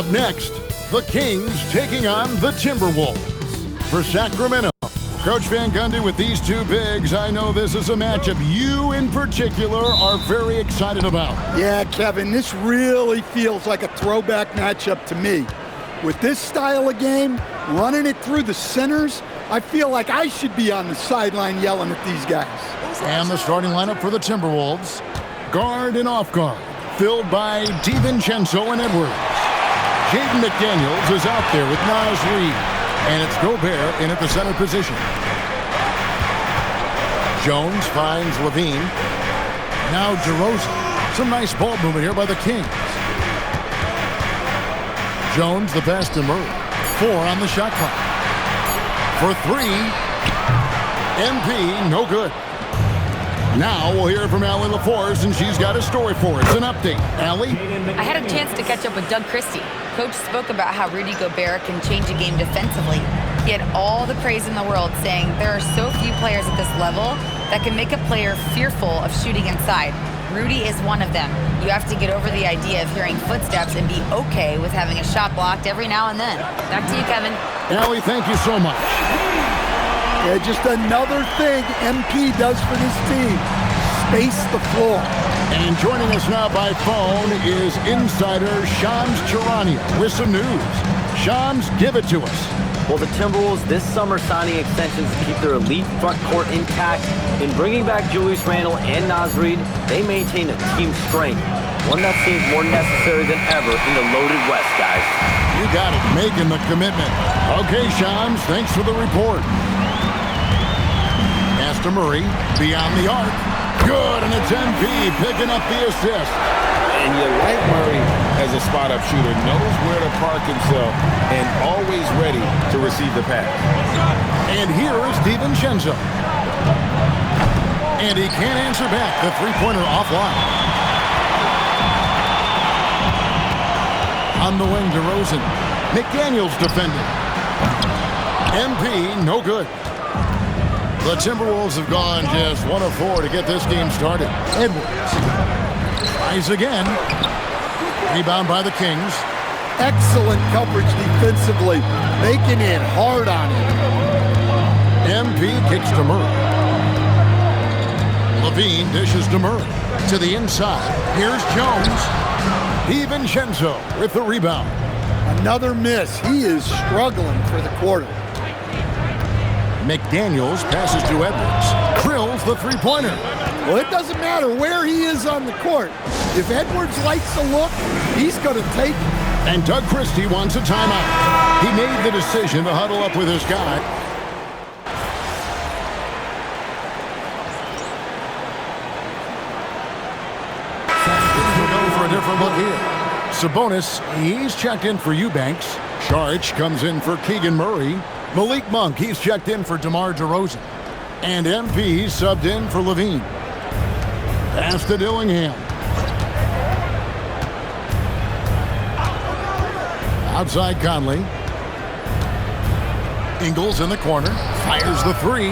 Up next, the Kings taking on the Timberwolves. For Sacramento, Coach Van Gundy with these two bigs, I know this is a matchup you in particular are very excited about. Yeah, Kevin, this really feels like a throwback matchup to me. With this style of game, running it through the centers, I feel like I should be on the sideline yelling at these guys. And the starting lineup for the Timberwolves, guard and off guard, filled by DiVincenzo and Edwards. Jaden McDaniels is out there with Naz Reid, and it's Gobert in at the center position. Jones finds Levine. Now DeRozan. Some nice ball movement here by the Kings. Jones the pass to Murray. 4 on the shot clock. For 3, MP, no good. Now we'll hear from Allie LaForce, and she's got a story for us. An update. Allie? I had a chance to catch up with Doug Christie. Coach spoke about how Rudy Gobert can change a game defensively. He had all the praise in the world, saying there are so few players at this level that can make a player fearful of shooting inside. Rudy is one of them. You have to get over the idea of hearing footsteps and be okay with having a shot blocked every now and then. Back to you, Kevin. Allie, thank you so much. Yeah, just another thing MP does for this team. Space the floor. And joining us now by phone is insider Shams Charania with some news. Shams, give it to us. Well, the Timberwolves this summer signing extensions to keep their elite front court intact. In bringing back Julius Randle and Naz Reid, they maintain a team strength, one that seems more necessary than ever in the loaded West, guys. You got it, making the commitment. Okay, Shams, thanks for the report. Pass to Murray, beyond the arc. Good, and it's MP picking up the assist. And you like Murray as a spot-up shooter, knows where to park himself, and always ready to receive the pass. And here is DiVincenzo. And he can't answer back. The three-pointer offline. On the wing, DeRozan. McDaniels defending. MP, no good. The Timberwolves have gone just 1 of 4 to get this game started. Edwards tries again. Rebound by the Kings. Excellent coverage defensively, making it hard on him. MP kicks to Murray. Levine dishes to Murray. To the inside. Here's Jones. DiVincenzo with the rebound. Another miss. He is struggling for the quarter. McDaniels passes to Edwards. Drills the three-pointer. Well, it doesn't matter where he is on the court. If Edwards likes the look, he's going to take it. And Doug Christie wants a timeout. He made the decision to huddle up with his guy. We'll go for a different look here. Sabonis, he's checked in for Eubanks. Saric comes in for Keegan Murray. Malik Monk, he's checked in for DeMar DeRozan. And MP subbed in for Levine. Pass to Dillingham. Outside Conley. Ingles in the corner. Fires the 3.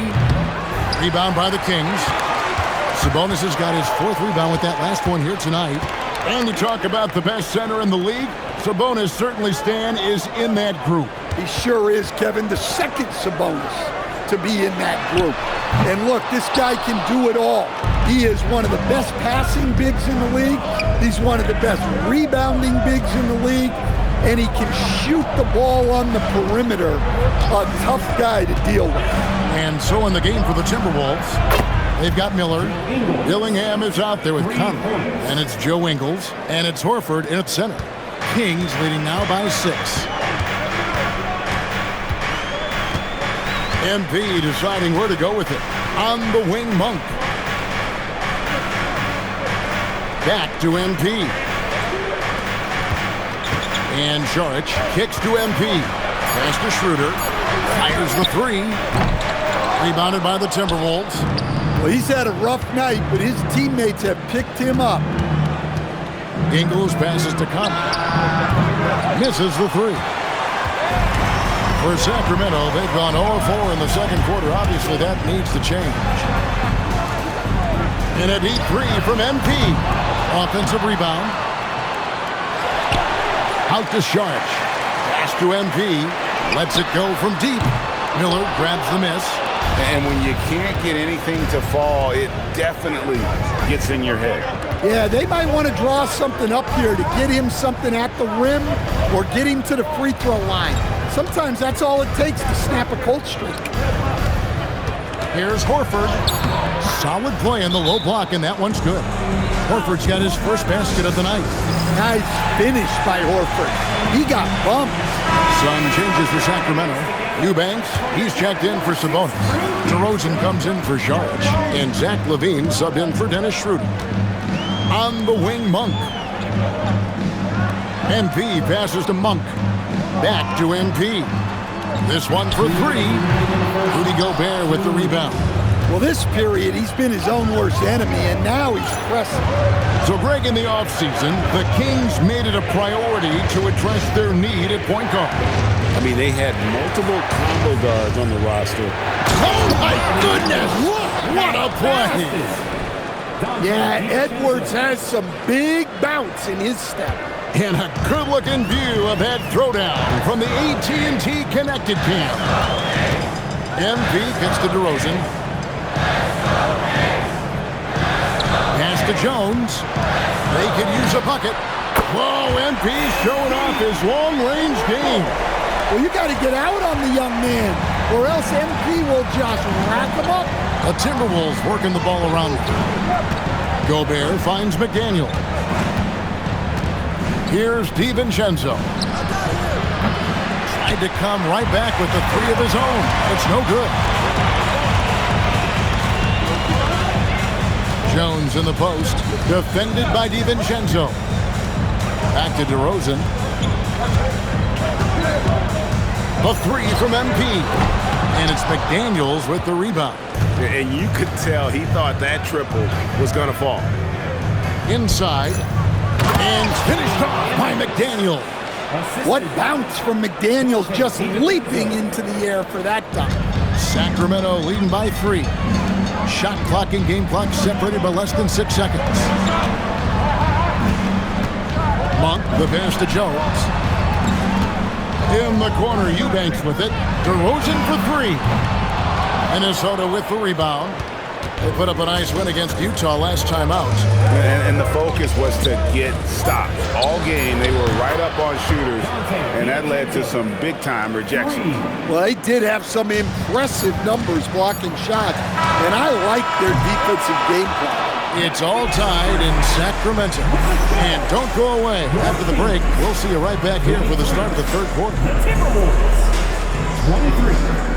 Rebound by the Kings. Sabonis has got his 4th rebound with that last one here tonight. And you talk about the best center in the league. Sabonis, certainly Stan, is in that group. He sure is, Kevin, the second Sabonis to be in that group. And look, this guy can do it all. He is one of the best passing bigs in the league. He's one of the best rebounding bigs in the league. And he can shoot the ball on the perimeter. A tough guy to deal with. And so in the game for the Timberwolves, they've got Miller. Dillingham is out there with Conley. And it's Joe Ingles. And it's Horford in at center. Kings leading now by 6. MP deciding where to go with it. On the wing, Monk. Back to MP. And Saric kicks to MP. Pass to Schroeder. Fires the 3. Rebounded by the Timberwolves. Well, he's had a rough night, but his teammates have picked him up. Ingles passes to Conley. Misses the 3. For Sacramento, they've gone 0-4 in the second quarter. Obviously, that needs to change. And a deep 3 from MP. Offensive rebound. Out to Sharch. Pass to MP. Lets it go from deep. Miller grabs the miss. And when you can't get anything to fall, it definitely gets in your head. Yeah, they might want to draw something up here to get him something at the rim or get him to the free throw line. Sometimes that's all it takes to snap a cold streak. Here's Horford. Solid play in the low block, and that one's good. Horford's got his first basket of the night. Nice finish by Horford. He got bumped. Sun changes for Sacramento. Eubanks, he's checked in for Sabonis. DeRozan comes in for Sharch. And Zach LaVine subbed in for Dennis Schroeder. On the wing, Monk. MP passes to Monk. Back to MP. This one for three. Rudy Gobert with the rebound. Well, this period, he's been his own worst enemy, and now he's pressing. So, Greg, in the offseason, the Kings made it a priority to address their need at point guard. I mean, they had multiple combo guards on the roster. Oh, my goodness! What a play! Yeah, Edwards has some big bounce in his step. And a good-looking view of that throwdown from the AT&T Connected Cam. MP gets to DeRozan. Pass to Jones. They could use a bucket. Whoa, MP showing off his long-range game. Well, you got to get out on the young man, or else MP will just rack him up. The Timberwolves working the ball around. Gobert finds McDaniel. Here's DiVincenzo. Tried to come right back with the three of his own. It's no good. Jones in the post. Defended by DiVincenzo. Back to DeRozan. The three from MP. And it's McDaniels with the rebound. And you could tell he thought that triple was going to fall. Inside. And finished off by McDaniel. What bounce from McDaniels, just leaping into the air for that dunk. Sacramento leading by 3. Shot clock and game clock separated by less than 6 seconds. Monk, the pass to Jones. In the corner, Eubanks with it. DeRozan for 3. Minnesota with the rebound. They put up a nice win against Utah last time out. And the focus was to get stops. All game, they were right up on shooters, and that led to some big-time rejections. Well, they did have some impressive numbers blocking shots, and I like their defensive game plan. It's all tied in Sacramento. And don't go away. After the break, we'll see you right back here for the start of the third quarter. Timberwolves, 23.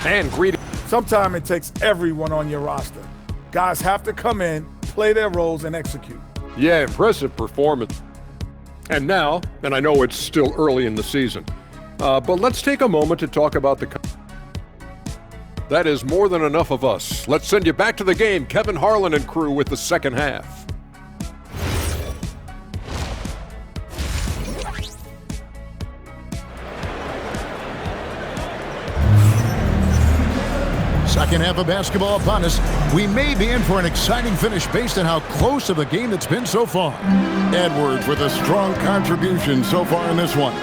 And greetings. Sometimes it takes everyone on your roster. Guys have to come in, play their roles, and execute. Yeah, impressive performance. And now, and I know it's still early in the season, but let's take a moment to talk about the... That is more than enough of us. Let's send you back to the game, Kevin Harlan and crew with the second half. Second half of basketball upon us. We may be in for an exciting finish based on how close of a game it's been so far. Edwards with a strong contribution so far in this one.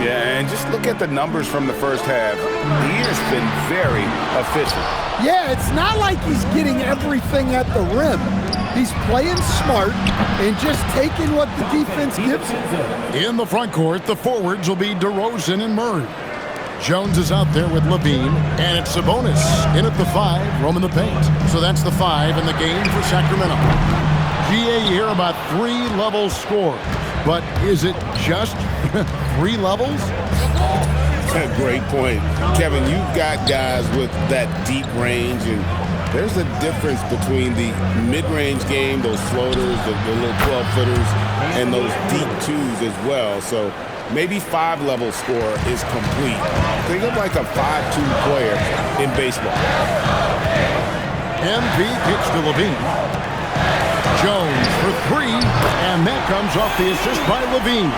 Yeah, and just look at the numbers from the first half. He has been very efficient. Yeah, it's not like he's getting everything at the rim. He's playing smart and just taking what the defense gives him. In the front court, the forwards will be DeRozan and Murray. Jones is out there with LaVine, and it's Sabonis in at the 5, roaming the paint. So that's the 5 in the game for Sacramento. GA here about 3 level score. But is it just 3 levels? Great point. Kevin, you've got guys with that deep range, and there's a difference between the mid-range game, those floaters, the little 12-footers, and those deep 2s as well. So maybe 5-level score is complete. Think of like a 5-2 player in baseball. MP kicks to LaVine. Jones for 3, and that comes off the assist by LaVine.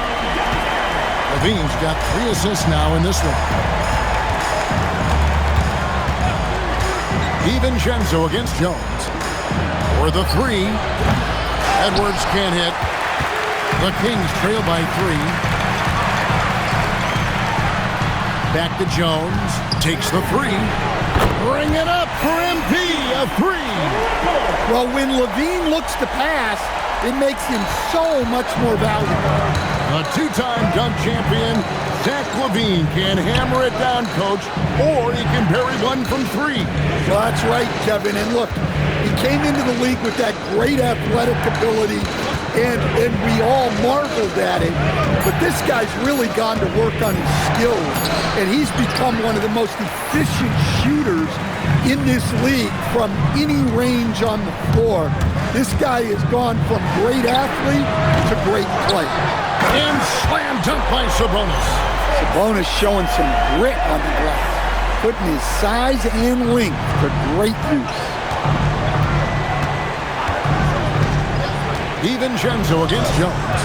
LaVine's got 3 assists now in this one. DiVincenzo against Jones. For the three. Edwards can't hit. The Kings trail by 3. Back to Jones. Takes the 3. Bring it up for MP. A 3. Well, when Levine looks to pass, it makes him so much more valuable. A two-time dunk champion, Zach LaVine can hammer it down, Coach, or he can bury one from 3. Well, that's right, Kevin. And look, he came into the league with that great athletic ability, and we all marveled at it. But this guy's really gone to work on his skills, and he's become one of the most efficient shooters in this league from any range on the floor. This guy has gone from great athlete to great player. And slam dunk by Sabonis. Sabonis showing some grit on the glass, putting his size and length to great use. DiVincenzo against Jones.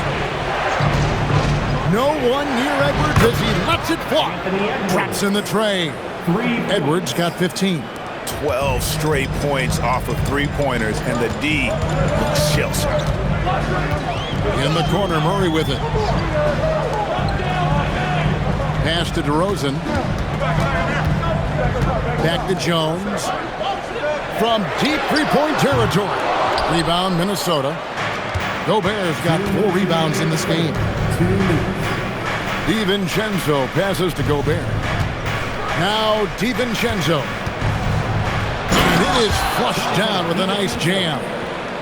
No one near Edwards as he lets it fly. Drops in the tray. Edwards got 15. 12 straight points off of three-pointers, and the D looks shell-shocked. In the corner, Murray with it. Pass to DeRozan. Back to Jones. From deep three-point territory. Rebound, Minnesota. Gobert's got 4 rebounds in this game. DiVincenzo passes to Gobert. Now DiVincenzo. And it is flushed down with a nice jam.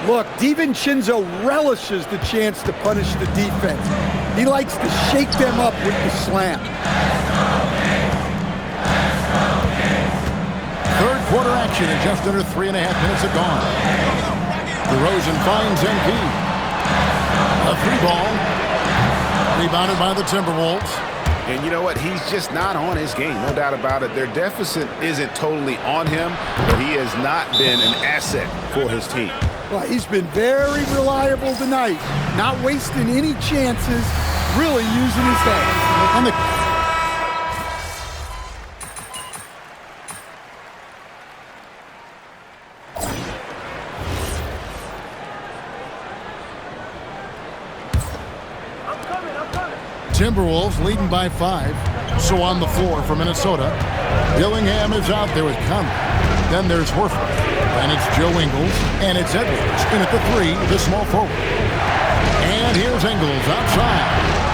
Look, DiVincenzo relishes the chance to punish the defense. He likes to shake them up with the slam. Third quarter action in just under 3.5 minutes have gone. DeRozan finds MP. A 3-ball. Rebounded by the Timberwolves. And you know what? He's just not on his game, no doubt about it. Their deficit isn't totally on him, but he has not been an asset for his team. Well, he's been very reliable tonight, not wasting any chances, really using his head. On the Timberwolves leading by 5. So on the floor for Minnesota. Dillingham is out there with Conley. Then there's Horford. And it's Joe Ingles. And it's Edwards. In at the 3, the small forward. And here's Ingles outside.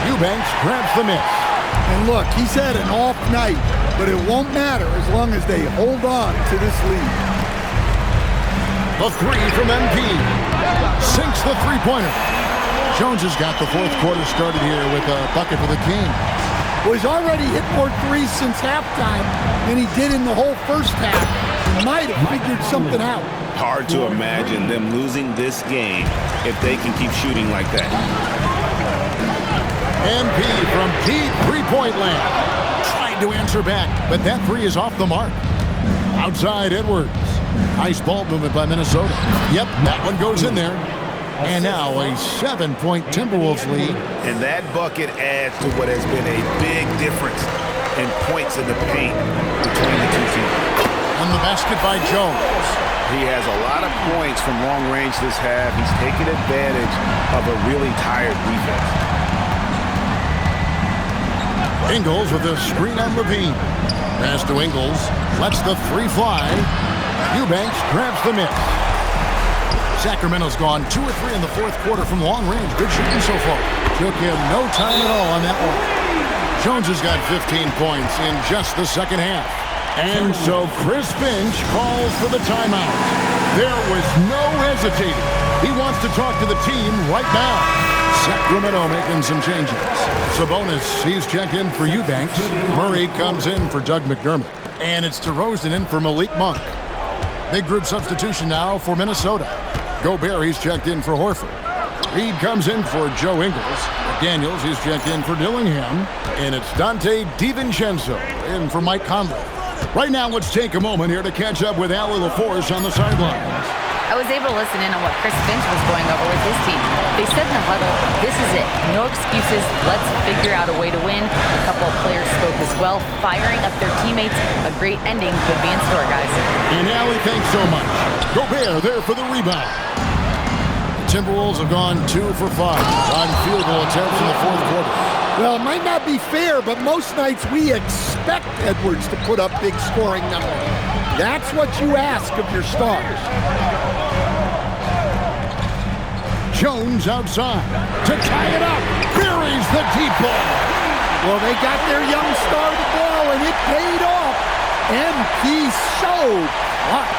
Eubanks grabs the miss. And look, he's had an off night, but it won't matter as long as they hold on to this lead. The 3 from MP. Sinks the three-pointer. Jones has got the fourth quarter started here with a bucket for the Kings. Well, he's already hit more threes since halftime than he did in the whole first half. He might have figured something out. Hard to imagine them losing this game if they can keep shooting like that. MP from deep three-point land. Trying to answer back, but that 3 is off the mark. Outside Edwards. Nice ball movement by Minnesota. Yep, that one goes in there. And now a 7-point Timberwolves lead. And that bucket adds to what has been a big difference in points in the paint between the two teams. On the basket by Jones. He has a lot of points from long range this half. He's taken advantage of a really tired defense. Ingles with a screen on Levine. Pass to Ingles. Lets the 3 fly. Eubanks grabs the miss. Sacramento's gone 2 or 3 in the fourth quarter from long range. Good shooting so far. Took him no time at all on that one. Jones has got 15 points in just the second half. And so Chris Finch calls for the timeout. There was no hesitating. He wants to talk to the team right now. Sacramento making some changes. Sabonis, he's checked in for Eubanks. Murray comes in for Doug McDermott. And it's DeRozan in for Malik Monk. Big group substitution now for Minnesota. Gobert, he's checked in for Horford. Reed comes in for Joe Ingles. Daniels, he's checked in for Dillingham. And it's Dante DiVincenzo in for Mike Conley. Right now, let's take a moment here to catch up with Allie LaForce on the sidelines. I was able to listen in on what Chris Finch was going over with his team. They said in the huddle, this is it. No excuses. Let's figure out a way to win. A couple of players spoke as well, firing up their teammates. A great ending could be in store, guys. And Allie, thanks so much. Gobert there for the rebound. The Timberwolves have gone 2 for 5 on field goal attempts in the fourth quarter. Well, it might not be fair, but most nights we expect Edwards to put up big scoring numbers. That's what you ask of your stars. Jones outside to tie it up. Buries the deep ball. Well, they got their young star the ball, and it paid off. MP showed clutch.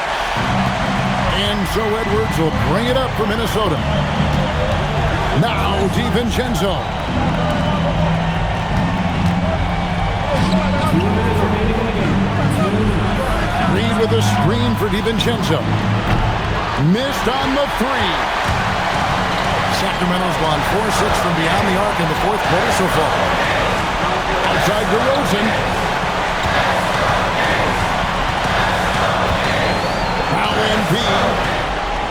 And so Edwards will bring it up for Minnesota. Now DiVincenzo. 2 minutes remaining in the game. Reed with a screen for DiVincenzo. Missed on the 3. Sacramento's gone 4-6 from beyond the arc in the fourth quarter so far. Outside DeRozan. Now MP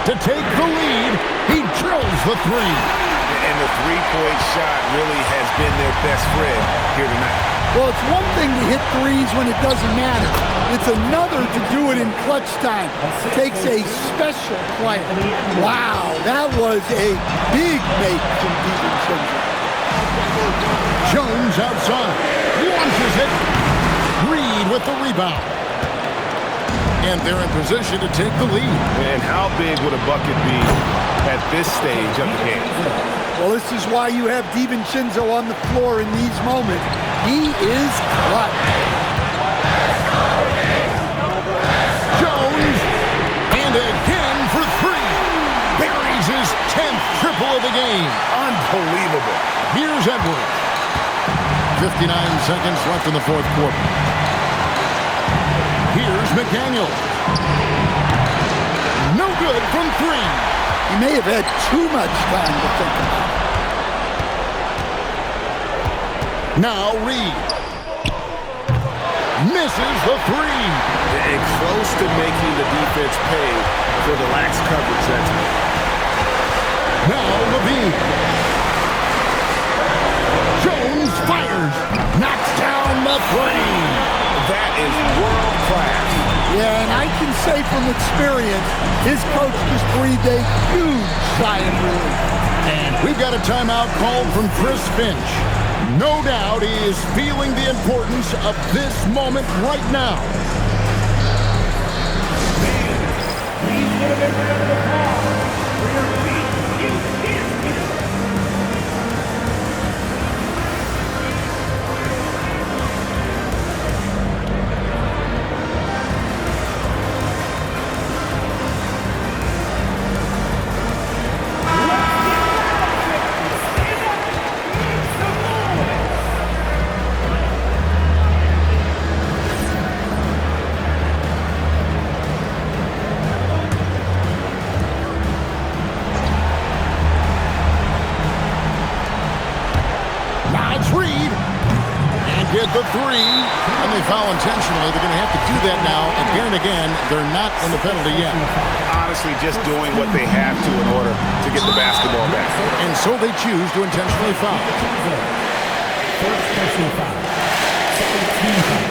to take the lead. He drills the 3. And the three-point shot really has been their best friend here tonight. Well, it's one thing to hit threes when it doesn't matter. It's another to do it in clutch time. It takes a special player. Wow, that was a big make from DiVincenzo. Jones outside. Launches it. Reed with the rebound. And they're in position to take the lead. And how big would a bucket be at this stage of the game? Well, this is why you have DiVincenzo on the floor in these moments. He is clutch. Jones, and again for 3. Buries his 10th triple of the game. Unbelievable. Here's Edwards. 59 seconds left in the fourth quarter. Here's McDaniel. No good from 3. He may have had too much time to think about it. Now Reed. Misses the 3. And close to making the defense pay for the lax coverage that's made. Now Levine. Jones fires. Knocks down the 3. That is world class. Yeah, and I can say from experience, his coach just breathed a huge sigh of relief. And we've got a timeout called from Chris Finch. No doubt he is feeling the importance of this moment right now. Please get a big round of applause for your feet. You can't get it. The 3, and they foul intentionally. They're going to have to do that now. Again, they're not in the penalty yet. Honestly, just doing what they have to in order to get the basketball back. And so they choose to intentionally foul. First personal foul. Second team foul.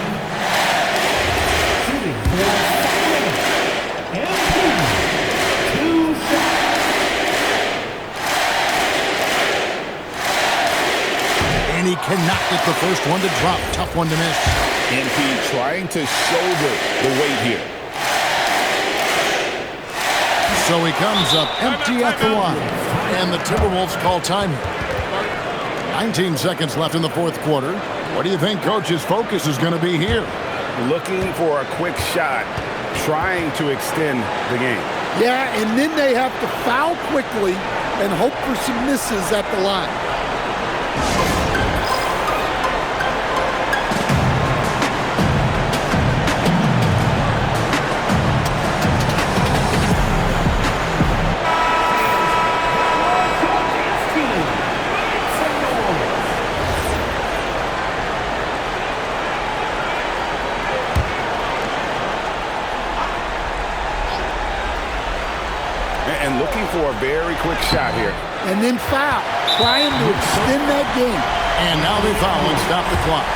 Shooting for 5 and 2 shots. And he cannot get the first one to drop. Tough one to miss. MP trying to shoulder the weight here. So he comes up empty at the line. And the Timberwolves call time here. 19 seconds left in the fourth quarter. What do you think Coach's focus is going to be here? Looking for a quick shot, trying to extend the game. Yeah, and then they have to foul quickly and hope for some misses at the line. And looking for a very quick shot here. And then foul, trying to extend that game. And now they foul and stop the clock.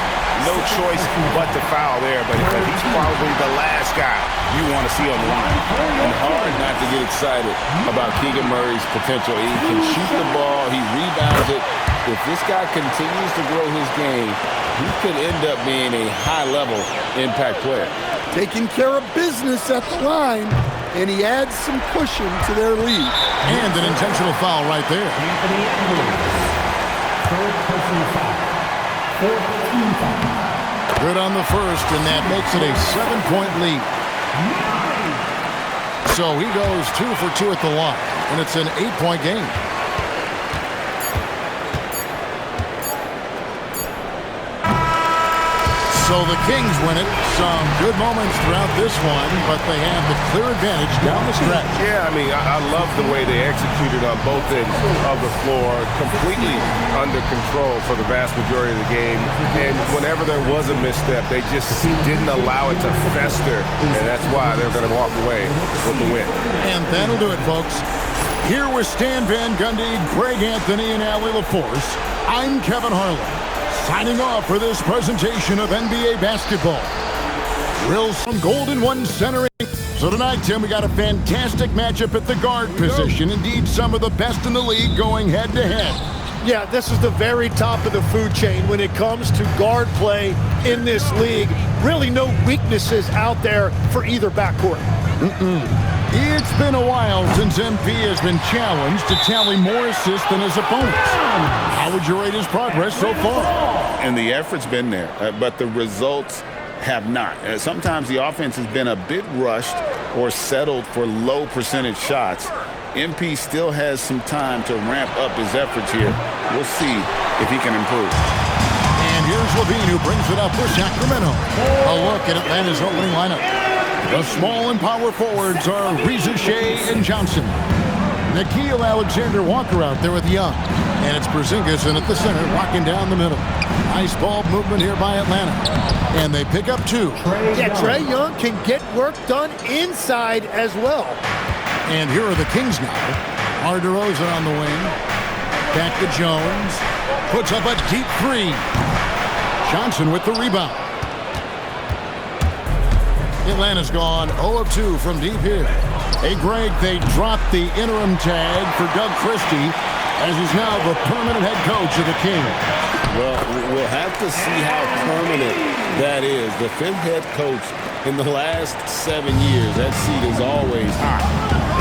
No choice but to foul there, but he's probably the last guy you want to see on the line. And hard not to get excited about Keegan Murray's potential. He can shoot the ball, he rebounds it. If this guy continues to grow his game, he could end up being a high-level impact player. Taking care of business at the line, and he adds some cushion to their lead. And an intentional foul right there. Anthony Edwards. Third personal foul. Fourth team foul. Good on the first, and that makes it a 7-point lead. So he goes 2 for 2 at the line, and it's an 8-point game. So the Kings win it. Some good moments throughout this one, but they have the clear advantage down the stretch. Yeah, I mean, I love the way they executed on both ends of the floor, completely under control for the vast majority of the game. And whenever there was a misstep, they just didn't allow it to fester, and that's why they're going to walk away with the win. And that'll do it, folks. Here with Stan Van Gundy, Greg Anthony, and Allie LaForce, I'm Kevin Harlan. Signing off for this presentation of NBA basketball. Drills from Golden One centering. So tonight, Tim, we got a fantastic matchup at the guard position. Indeed, some of the best in the league going head-to-head. Yeah, this is the very top of the food chain when it comes to guard play in this league. Really no weaknesses out there for either backcourt. It's been a while since MP has been challenged to tally more assists than his opponents. How would you rate his progress so far? And the effort's been there, but the results have not. Sometimes the offense has been a bit rushed or settled for low percentage shots. MP still has some time to ramp up his efforts here. We'll see if he can improve. And here's Levine, who brings it up for Sacramento. A look at Atlanta's opening lineup. The small and power forwards are Reza Shea and Johnson. Nickeil Alexander-Walker out there with Young. And it's Porzingis in at the center, rocking down the middle. Nice ball movement here by Atlanta. And they pick up 2. Yeah, Trae Young can get work done inside as well. And here are the Kings now. DeMar DeRozan on the wing. Back to Jones. Puts up a deep 3. Johnson with the rebound. Atlanta's gone 0 of 2 from deep here. Hey, Greg, they dropped the interim tag for Doug Christie, as he's now the permanent head coach of the Kings. Well, we'll have to see how permanent that is. The 5th head coach in the last 7 years. That seat is always hot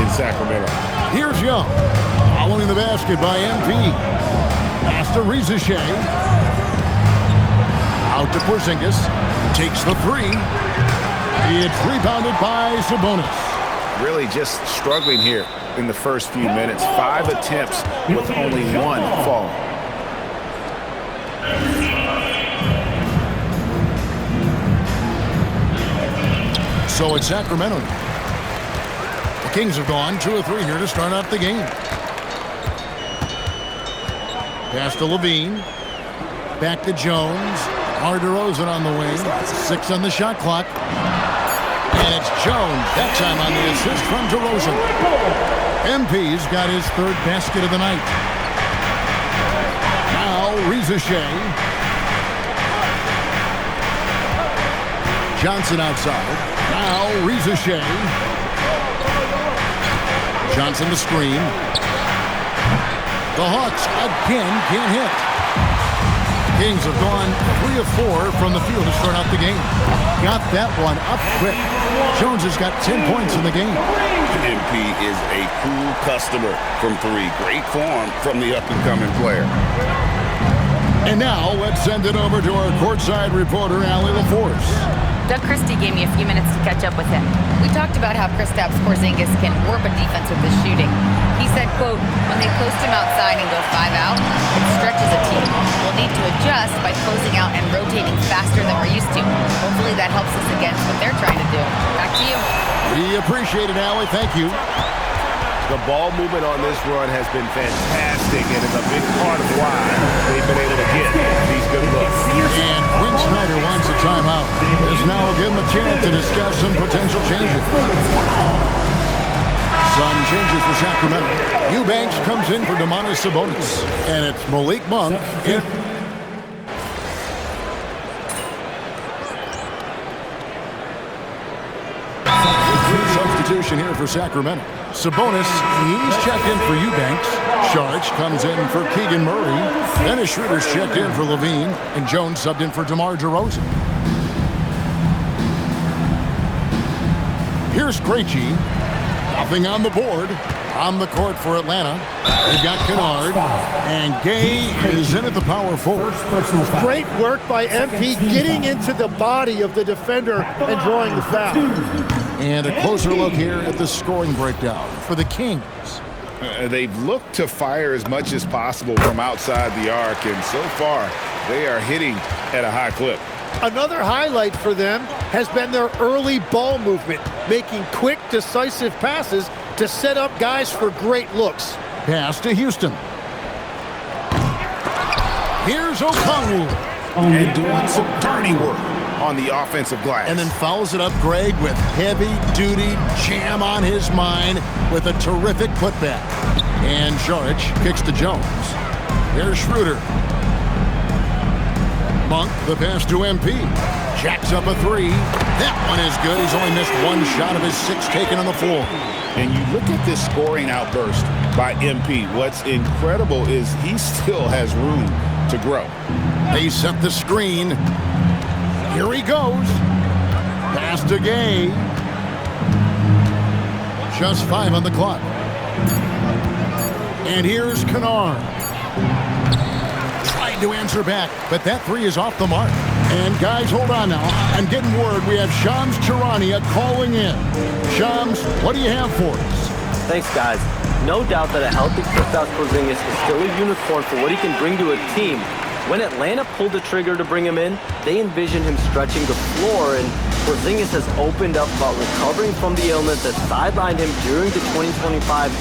in Sacramento. Here's Young, following the basket by MP. Pass to Reza Shea. Out to Porzingis. Takes the 3. It's rebounded by Sabonis. Really just struggling here in the first few minutes. 5 attempts with only 1 fall. So it's Sacramento. The Kings have gone 2 of 3 here to start out the game. Pass to Levine. Back to Jones. DeMar DeRozan on the wing. 6 on the shot clock. And it's Jones, that time on the assist from DeRozan. MP's got his 3rd basket of the night. Now Reza Shea. Johnson outside. Now Reza Shea. Johnson the screen. The Hawks again can't hit. Kings have gone 3 of 4 from the field to start out the game. Got that one up quick. Jones has got 10 points in the game. MP is a cool customer from 3. Great form from the up-and-coming player. And now let's send it over to our courtside reporter, Allie LaForce. Doug Christie gave me a few minutes to catch up with him. We talked about how Kristaps Porzingis can warp a defense with his shooting. He said, quote, when they post him outside and go 5 out, it stretches a team. We'll need to adjust by closing out and rotating faster than we're used to. Hopefully that helps us against what they're trying to do. Back to you. We appreciate it, Allie. Thank you. The ball movement on this run has been fantastic and is a big part of why they've been able to get these good looks. And Quinn Snyder wants a timeout. This now will give him a chance to discuss some potential changes. Sun changes for Sacramento. Eubanks comes in for Domantas Sabonis. And it's Malik Monk in. Substitution here for Sacramento. Sabonis, he's checked in for Eubanks. Saric comes in for Keegan Murray. Dennis Schroeder's checked in for Levine. And Jones subbed in for DeMar DeRozan. Here's Krejci. Nothing on the board. On the court for Atlanta. They've got Kennard. And Gay is in at the power forward. Great work by MP getting into the body of the defender and drawing the foul. And a closer look here at the scoring breakdown for the Kings. They've looked to fire as much as possible from outside the arc, and so far they are hitting at a high clip. Another highlight for them has been their early ball movement, making quick, decisive passes to set up guys for great looks. Pass to Houston. Here's Okongwu. And doing some dirty work on the offensive glass. And then follows it up, Greg, with heavy-duty jam on his mind with a terrific putback. And Saric kicks to Jones. Here's Schroeder. Monk, the pass to MP. Jacks up a three. That one is good. He's only missed one shot of his 6 taken on the floor. And you look at this scoring outburst by MP. What's incredible is he still has room to grow. They set the screen. Here he goes. Pass to Gay. Just 5 on the clock. And here's Kennard. Tried to answer back, but that 3 is off the mark. And guys, hold on now. I'm getting word we have Shams Charania calling in. Shams, what do you have for us? Thanks, guys. No doubt that a healthy Kristaps Porzingis is still a unicorn for what he can bring to a team. When Atlanta pulled the trigger to bring him in, they envisioned him stretching the floor, and Porzingis has opened up about recovering from the illness that sidelined him during the 2025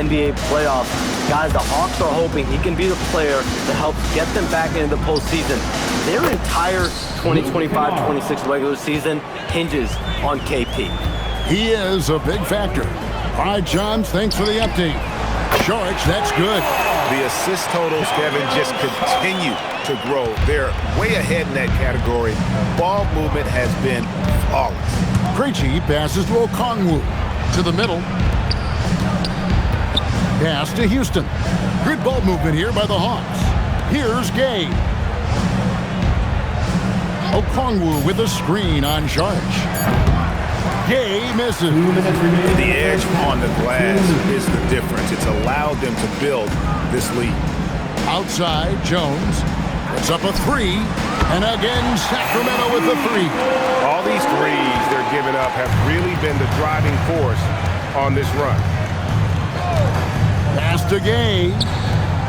NBA playoffs. Guys, the Hawks are hoping he can be the player that helps get them back into the postseason. Their entire 2025-26 regular season hinges on KP. He is a big factor. All right, Johns, thanks for the update. Saric, that's good. The assist totals, Kevin, just continue to grow. They're way ahead in that category. Ball movement has been flawless. Krejci passes to Okongwu. To the middle. Pass to Houston. Good ball movement here by the Hawks. Here's Gay. Okongwu with a screen on Saric. Gay misses. The edge on the glass is the difference. It's allowed them to build this lead. Outside, Jones puts up a 3. And again, Sacramento with the 3. All these threes they're giving up have really been the driving force on this run. Pass to Gay.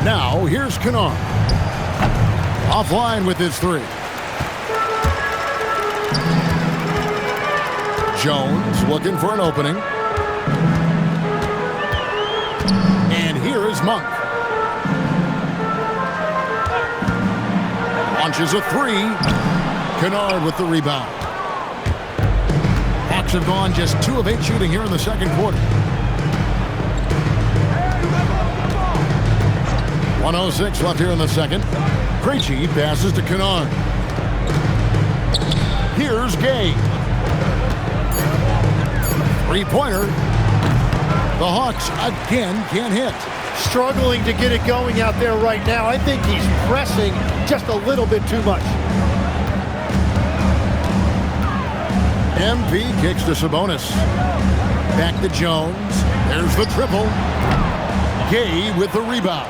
Now, here's Kennard. Offline with his 3. Jones looking for an opening. And here is Monk. Launches a 3. Kennard with the rebound. Hawks have gone just 2 of 8 shooting here in the second quarter. 1:06 left here in the second. Krejci passes to Kennard. Here's Gay. 3-pointer. The Hawks again can't hit. Struggling to get it going out there right now. I think he's pressing just a little bit too much. MP kicks to Sabonis. Back to Jones. There's the triple. Gay with the rebound.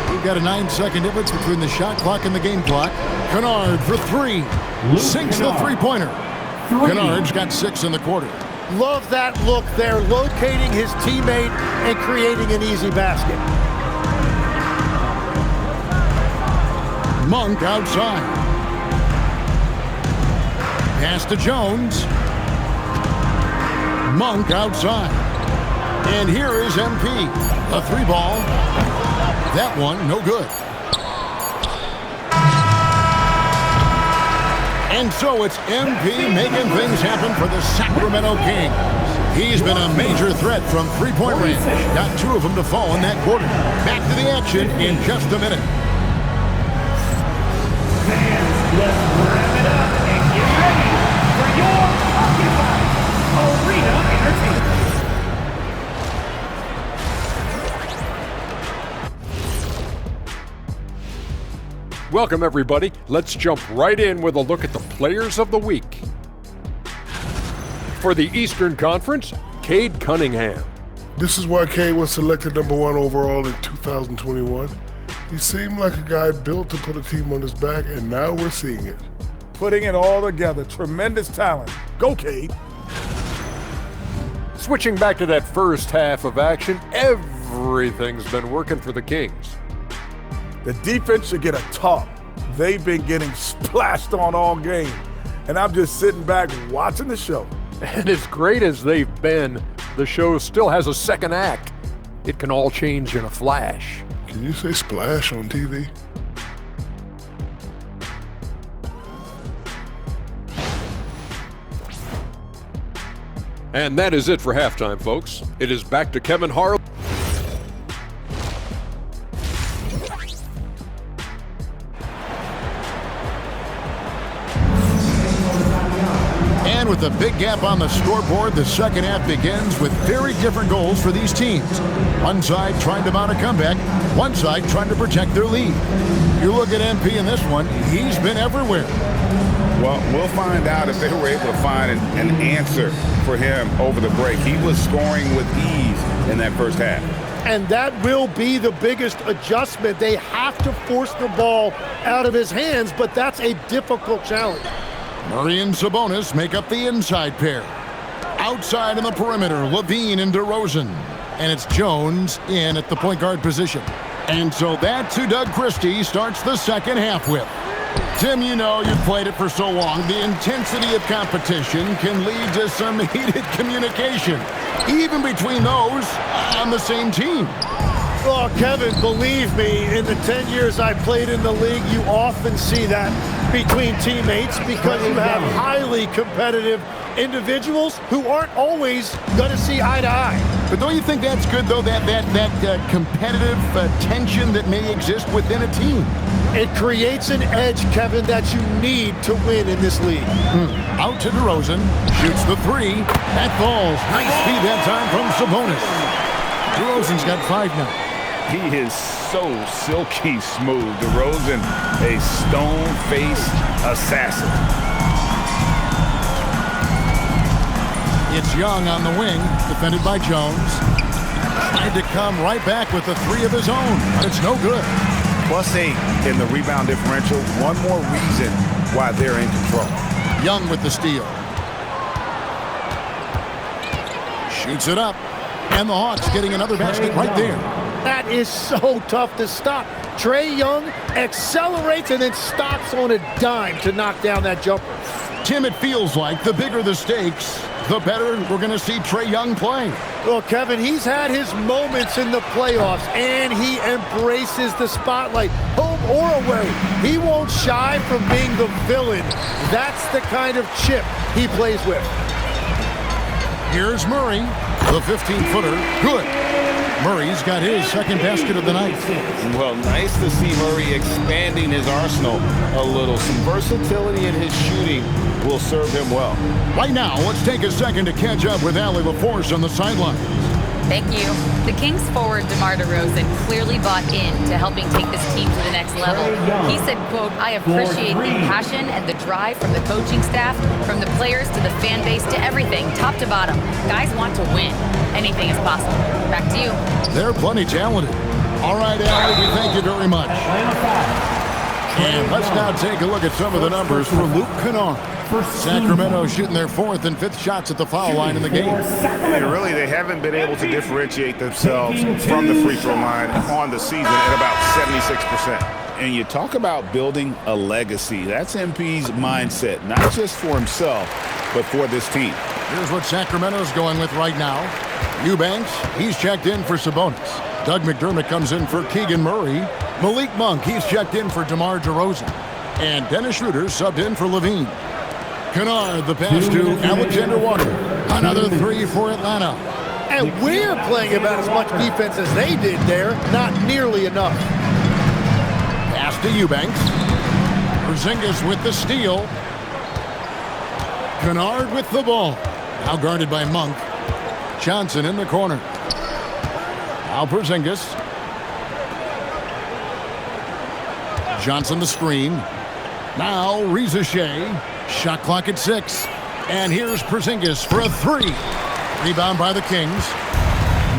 We've got a 9-second difference between the shot clock and the game clock. Kennard for 3. Sinks the 3-pointer. Kennard's got 6 in the quarter. Love that look there, locating his teammate and creating an easy basket. Monk outside. Pass to Jones. Monk outside. And here is MP. A 3-ball. That one, no good. And so it's MP making things happen for the Sacramento Kings. He's been a major threat from three-point range. Got 2 of them to fall in that quarter. Back to the action in just a minute. Fans, let's wrap it up and get ready for your Occupy Arena Entertainment. Welcome, everybody. Let's jump right in with a look at the players of the week. For the Eastern Conference, Cade Cunningham. This is why Cade was selected #1 overall in 2021. He seemed like a guy built to put a team on his back, and now we're seeing it. Putting it all together. Tremendous talent. Go, Cade. Switching back to that first half of action, everything's been working for the Kings. The defense should get a talk. They've been getting splashed on all game. And I'm just sitting back watching the show. And as great as they've been, the show still has a second act. It can all change in a flash. Can you say splash on TV? And that is it for halftime, folks. It is back to Kevin Harlan. And with a big gap on the scoreboard, the second half begins with very different goals for these teams. One side trying to mount a comeback, one side trying to protect their lead. You look at MP in this one, he's been everywhere. Well, we'll find out if they were able to find an answer for him over the break. He was scoring with ease in that first half. And that will be the biggest adjustment. They have to force the ball out of his hands, but that's a difficult challenge. Murray and Sabonis make up the inside pair. Outside in the perimeter, Levine and DeRozan. And it's Jones in at the point guard position. And so that's who Doug Christie starts the second half with. Tim, you know, you've played it for so long. The intensity of competition can lead to some heated communication, even between those on the same team. Oh, Kevin, believe me, in the 10 years I played in the league, you often see that between teammates because you have highly competitive individuals who aren't always going to see eye to eye. But don't you think that's good, though, that competitive tension that may exist within a team? It creates an edge, Kevin, that you need to win in this league. Out to DeRozan, shoots the three, that falls. Nice feed that time from Sabonis. DeRozan's got 5 now. He is so silky smooth. DeRozan, a stone-faced assassin. It's Young on the wing, defended by Jones. Tried to come right back with the 3 of his own, but it's no good. +8 in the rebound differential. One more reason why they're in control. Young with the steal. Shoots it up. And the Hawks getting another basket right there. That is so tough to stop. Trae Young accelerates and then stops on a dime to knock down that jumper. Tim, it feels like the bigger the stakes, the better we're going to see Trae Young play. Well, Kevin, he's had his moments in the playoffs, and he embraces the spotlight, home or away. He won't shy from being the villain. That's the kind of chip he plays with. Here's Murray, the 15-footer, good. Murray's got his second basket of the night. Well, nice to see Murray expanding his arsenal a little. Some versatility in his shooting will serve him well. Right now, let's take a second to catch up with Allie LaForce on the sideline. Thank you. The Kings forward DeMar DeRozan clearly bought into helping take this team to the next level. He said, quote, "I appreciate the passion and the drive from the coaching staff, from the players to the fan base to everything, top to bottom. Guys want to win. Anything is possible." Back to you. They're plenty talented. All right, Allie, we thank you very much. And let's now take a look at some of the numbers for Luke Kennard. Sacramento shooting their 4th and 5th shots at the foul line in the game. And really, they haven't been able to differentiate themselves from the free throw line on the season at about 76%. And you talk about building a legacy. That's MP's mindset, not just for himself, but for this team. Here's what Sacramento's going with right now. Eubanks, he's checked in for Sabonis. Doug McDermott comes in for Keegan Murray. Malik Monk, he's checked in for DeMar DeRozan. And Dennis Schroeder subbed in for Levine. Kennard, the pass to Alexander Walker. On Another three for Atlanta. And we're playing about as much defense as they did there. Not nearly enough. Pass to Eubanks. Porzingis with the steal. Kennard with the ball. Now guarded by Monk. Johnson in the corner. Now Porzingis. Johnson the screen. Now Reza Shea. Shot clock at 6. And here's Porzingis for a 3. Rebound by the Kings.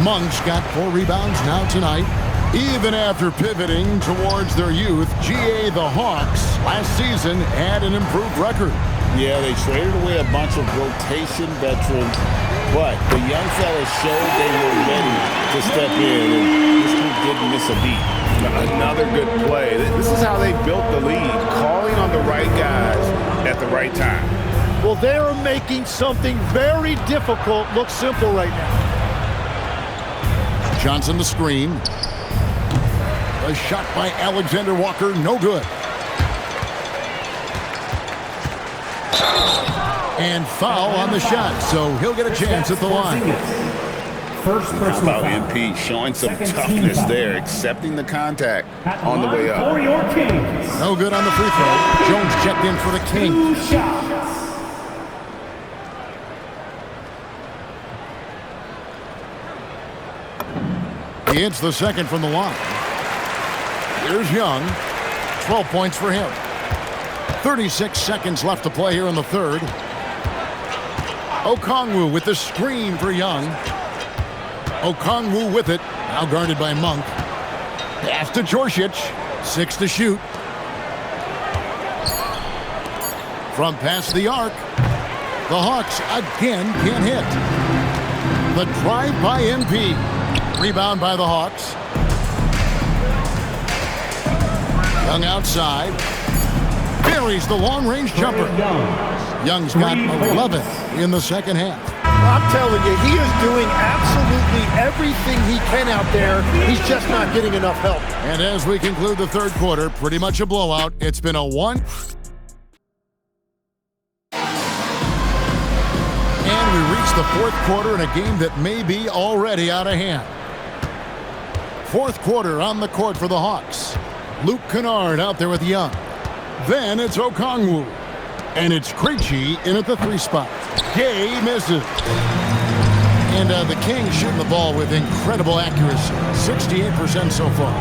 Monk's got 4 rebounds now tonight. Even after pivoting towards their youth, GA the Hawks last season had an improved record. Yeah, they traded away a bunch of rotation veterans, but the young fellas showed they were ready to step in, and this group didn't miss a beat. Another good play. This is how they built the lead, calling on the right guys at the right time. Well, they're making something very difficult look simple right now. Johnson the screen. A shot by Alexander Walker, no good. And foul on the shot, so he'll get a chance at the line. First How personal about foul. MP showing some Second toughness team there, foul. accepting the contact At the on the way line up. For your Kings. No good on the free throw. Jones checked in for the 2 Kings. shots. He hits the second from the line. Here's Young. 12 points for him. 36 seconds left to play here in the third. Okongwu with the screen for Young. Okongwu with it. Now guarded by Monk. Pass to Djorcic. 6 to shoot. From past the arc. The Hawks again can't hit. The drive by MP. Rebound by the Hawks. Young outside. Buries the long-range jumper. Young's got 11 in the second half. I'm telling you, he is doing absolutely everything he can out there. He's just not getting enough help. And as we conclude the third quarter, pretty much a blowout. It's been a 1. And we reach the fourth quarter in a game that may be already out of hand. Fourth quarter on the court for the Hawks. Luke Kennard out there with Young. Then it's Okongwu. And it's Krejci in at the 3 spot. Gay misses. And the Kings shooting the ball with incredible accuracy. 68% so far.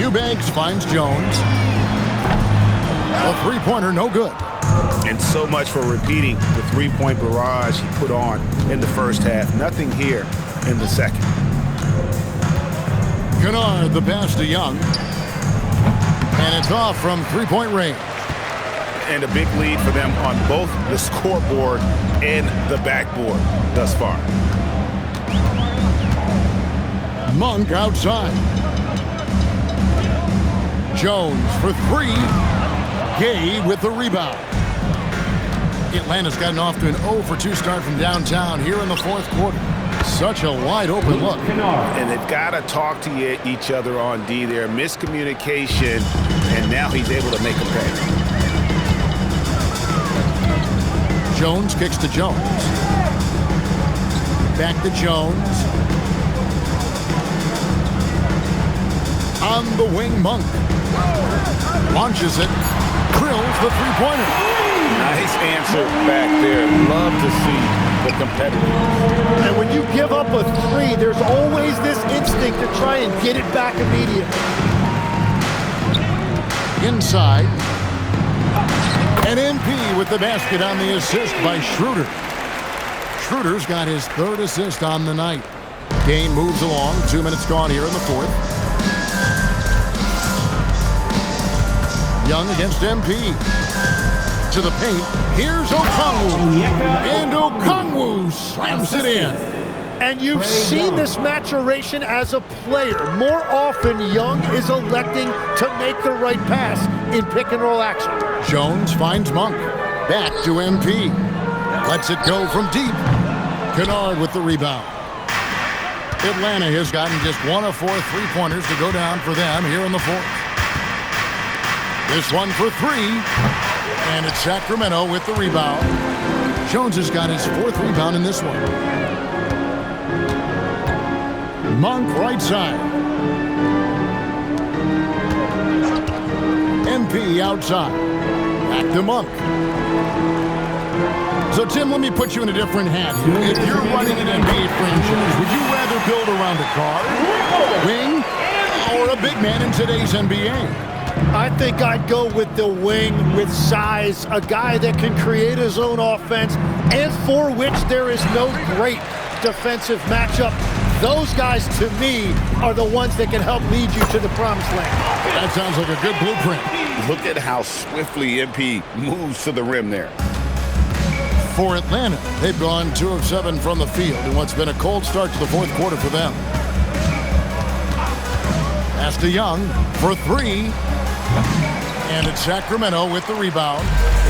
Eubanks finds Jones. A 3-pointer, no good. And so much for repeating the 3-point barrage he put on in the first half. Nothing here in the second. Kennard, the pass to Young. And it's off from 3-point range. And a big lead for them on both the scoreboard and the backboard thus far. Monk outside. Jones for 3. Gay with the rebound. Atlanta's gotten off to an 0-for-2 start from downtown here in the fourth quarter. Such a wide open look. And they've got to talk to each other on D there. Miscommunication, and now he's able to make a pay. Jones kicks to Jones. Back to Jones. On the wing, Monk. Launches it. Drills the 3-pointer. Nice answer back there. Love to see the competitors. And when you give up a 3, there's always this instinct to try and get it back immediately. Inside. And MP with the basket on the assist by Schroeder. Schroeder's got his 3rd assist on the night. Game moves along. 2 minutes gone here in the fourth. Young against MP. To the paint. Here's Okongwu. And Okongwu slams it in. And you've seen this maturation as a player. More often, Young is electing to make the right pass in pick-and-roll action. Jones finds Monk. Back to MP. Lets it go from deep. Kennard with the rebound. Atlanta has gotten just 1 of 4 3-pointers to go down for them here in the fourth. This one for 3. And it's Sacramento with the rebound. Jones has got his 4th rebound in this one. Monk right side. MP outside. Back to Monk. So, Tim, let me put you in a different hat here. If you're running an NBA franchise, would you rather build around a guard, wing, or a big man in today's NBA? I think I'd go with the wing with size, a guy that can create his own offense and for which there is no great defensive matchup. Those guys, to me, are the ones that can help lead you to the promised land. That sounds like a good blueprint. Look at how swiftly MP moves to the rim there. For Atlanta, they've gone 2 of 7 from the field in what's been a cold start to the 4th quarter for them. Pass to Young for 3. And it's Sacramento with the rebound.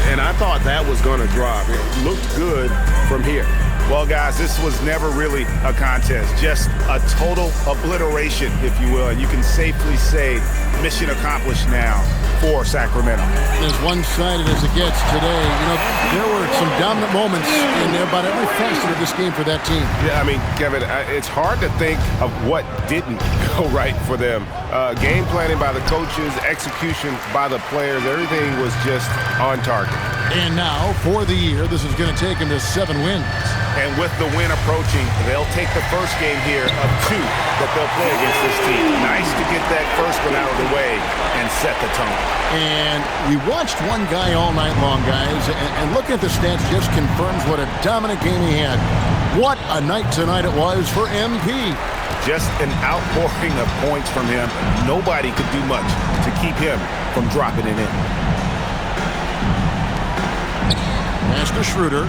And I thought that was going to drop. It looked good from here. Well, guys, this was never really a contest, just a total obliteration, if you will. And you can safely say mission accomplished now for Sacramento. As one-sided as it gets today, you know, there were some dominant moments in there about every facet of this game for that team. Yeah, I mean, Kevin, it's hard to think of what didn't go right for them. Game planning by the coaches, execution by the players, everything was just on target. And now, for the year, this is going to take them to 7 wins. And with the win approaching, they'll take the first game here of 2 that they'll play against this team. Nice to get that first one out of the way and set the tone. And we watched one guy all night long, guys, and looking at the stats just confirms what a dominant game he had. What a night tonight it was for MP. Just an outpouring of points from him. Nobody could do much to keep him from dropping it in. Pass to Schroeder.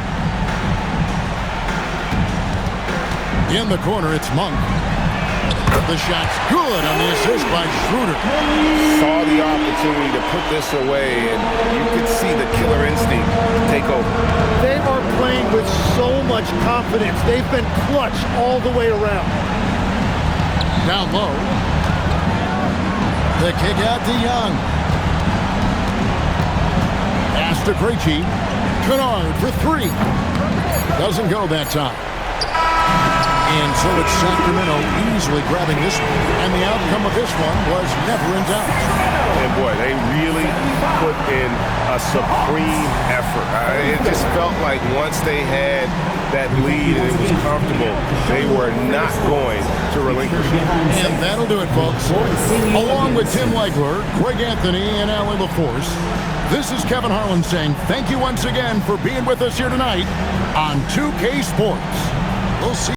In the corner, it's Monk. The shot's good on the assist by Schroeder. Saw the opportunity to put this away, and you could see the killer instinct take over. They are playing with so much confidence. They've been clutch all the way around. Down low. The kick out to Young. Pass to Krejci. Kennard for 3. Doesn't go that time. And so it's Sacramento easily grabbing this one. And the outcome of this one was never in doubt. And boy, they really put in a supreme effort. It just felt like once they had that lead and it was comfortable, they were not going to relinquish it. And that'll do it, folks. Along with Tim Legler, Greg Anthony, and Allie LaForce, this is Kevin Harlan saying thank you once again for being with us here tonight on 2K Sports. We'll see.